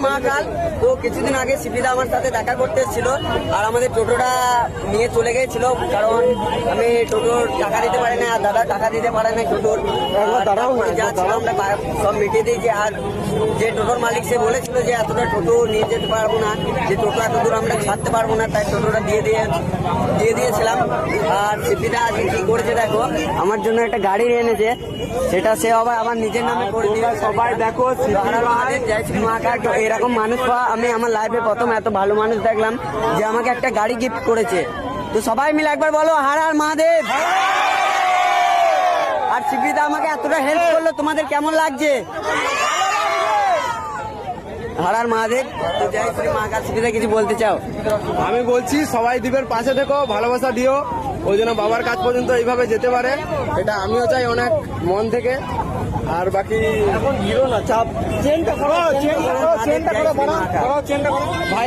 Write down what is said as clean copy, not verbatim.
মহাকাল। তো কিছুদিন আগে সিপিদা আমার সাথে দেখা করতে এসেছিল, আর আমাদের টোটোটা নিয়ে চলে গেছিল, কারণ আমি টোটোর টাকা দিতে পারি না, আর দাদা টাকা দিতে পারে না টোটোর, যা ছিল আমরা সব মিটিয়ে দিয়েছি। আর যে টোটোর মালিক সে বলেছিল যে এতটা টোটো নিয়ে যেতে পারবো না, যে টোটো এত দূর আমরা ছাড়তে পারবো না, তাই টোটোটা দিয়ে দিয়েছিলাম। আর সিপিদা আজকে কি করেছে দেখো, আমার জন্য একটা গাড়ি এনেছে, সেটা সে আবার আমার নিজের নামে করে দিয়ে। সবাই দেখো এরকম মানুষ পাওয়া আমি আমার লাইফে প্রথম, এত ভালো মানুষ দেখলাম যে আমাকে একটা গাড়ি গিফট করেছে। তো সবাই মিলে একবার বলো হর হর মহাদেব। আর সিপিদা আমাকে এতটা হেল্প করলো, তোমাদের কেমন লাগছে? হর হর মহাদেব। তো জয় শ্রী মহাকাল। সিপিদা কিছু বলতে চাও? আমি বলছি সবাই দ্বীপের পাশে থেকো, ভালোবাসা দিও, ওই জন্য বাবার কাজ পর্যন্ত এইভাবে যেতে পারে, এটা আমিও চাই অনেক মন থেকে। আর বাকি এখন হিরো না চাপ, চেনটা করো ভাই।